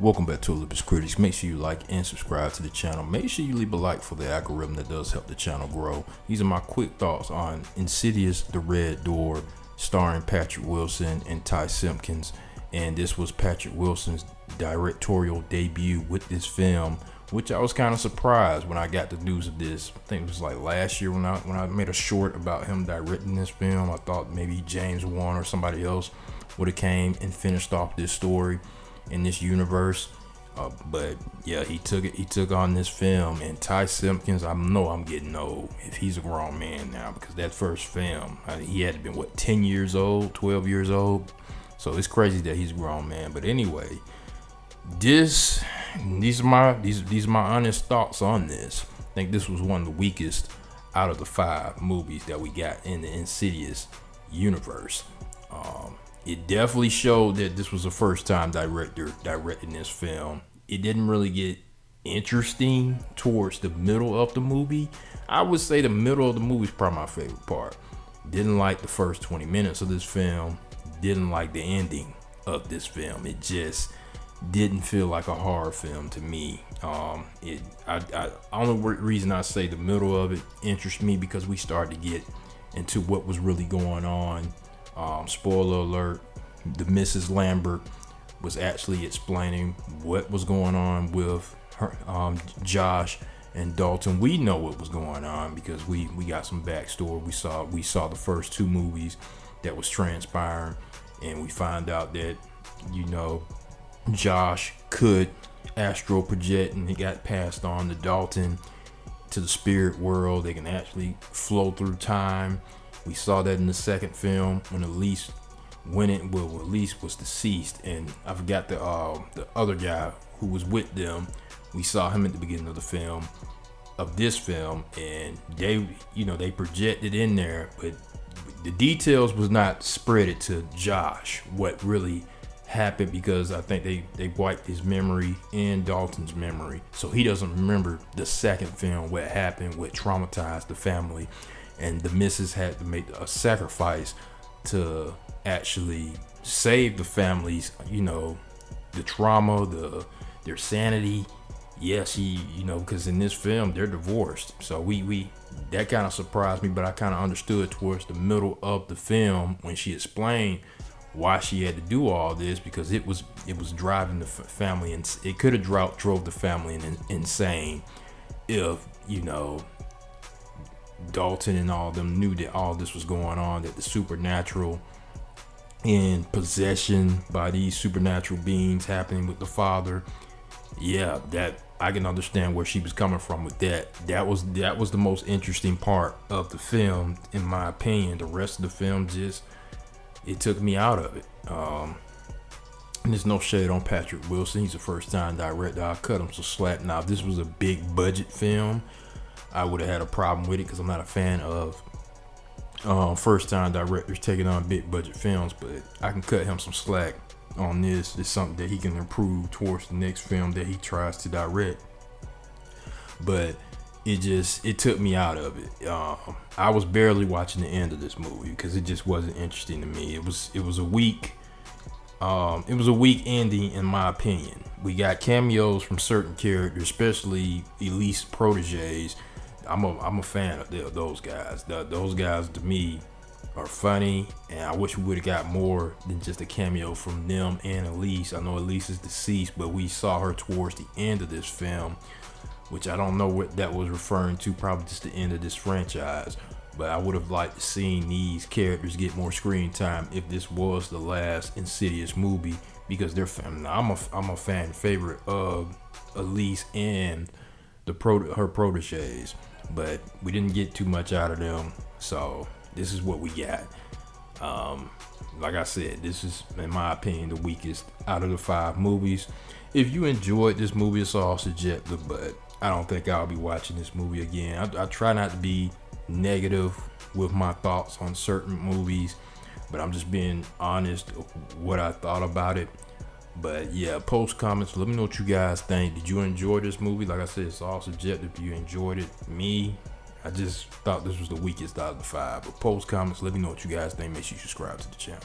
Welcome back to Olympus Critics. Make sure you like and subscribe to the channel. Make sure you leave a like for the algorithm that does help the channel grow. These are my quick thoughts on Insidious, The Red Door, starring Patrick Wilson and Ty Simpkins. And this was Patrick Wilson's directorial debut with this film, which I was kind of surprised when I got the news of this. I think it was like last year when I made a short about him directing this film. I thought maybe James Wan or somebody else would have came and finished off this story in this universe, but yeah, he took on this film. And Ty Simpkins, I know I'm getting old if he's a grown man now, because that first film, he had been 10 years old, 12 years old. So it's crazy that he's a grown man. But anyway, these are my honest thoughts on this. I think this was one of the weakest out of the 5 movies that we got in the Insidious universe. It definitely showed that this was a first-time director directing this film. It didn't really get interesting towards the middle of the movie. I would say the middle of the movie is probably my favorite part. Didn't like the first 20 minutes of this film. Didn't like the ending of this film. It just didn't feel like a horror film to me. Only reason I say the middle of it interests me because we started to get into what was really going on. Spoiler alert, the Mrs. Lambert was actually explaining what was going on with her, Josh and Dalton. We know what was going on because we got some backstory. We saw the first 2 movies that was transpiring, and we find out that, Josh could astral project, and it got passed on to Dalton, to the spirit world. They can actually flow through time. We saw that in the second film when Elise was deceased, and I forgot the other guy who was with them. We saw him at the beginning of this film, and they projected in there, but the details was not spreaded to Josh what really happened, because I think they wiped his memory and Dalton's memory, so he doesn't remember the second film, what happened, what traumatized the family. And the missus had to make a sacrifice to actually save the families, the trauma, their sanity. Yes, because in this film they're divorced. So that kind of surprised me, but I kind of understood towards the middle of the film when she explained why she had to do all this, because it was driving the family, and it could have drove the family insane if Dalton and all of them knew that all this was going on, that the supernatural and possession by these supernatural beings happening with the father. Yeah, that I can understand where she was coming from with that. That was the most interesting part of the film, in my opinion. The rest of the film it took me out of it. And there's no shade on Patrick Wilson. He's a first-time director. I'll cut him some slack. Now, if this was a big budget film, I would have had a problem with it, because I'm not a fan of first-time directors taking on big budget films. But I can cut him some slack on this. It's something that he can improve towards the next film that he tries to direct. But it took me out of it. I was barely watching the end of this movie because it just wasn't interesting to me. It was a weak ending, in my opinion. We got cameos from certain characters, especially Elise proteges. I'm a fan of those guys. Those guys, to me, are funny, and I wish we would have got more than just a cameo from them and Elise. I know Elise is deceased, but we saw her towards the end of this film, which I don't know what that was referring to. Probably just the end of this franchise. But I would have liked to seen these characters get more screen time if this was the last Insidious movie, because they're family. I'm a fan favorite of Elise and her proteges, but we didn't get too much out of them. So this is what we got. Like I said, this is, in my opinion, the weakest out of the 5 movies. If you enjoyed this movie, it's all subjective, but I don't think I'll be watching this movie again. I try not to be negative with my thoughts on certain movies, but I'm just being honest of what I thought about it. But yeah, post comments, let me know what you guys think. Did you enjoy this movie? Like I said, it's all subjective. You enjoyed it. Me, I just thought this was the weakest out of the 5. But post comments, let me know what you guys think. Make sure you subscribe to the channel.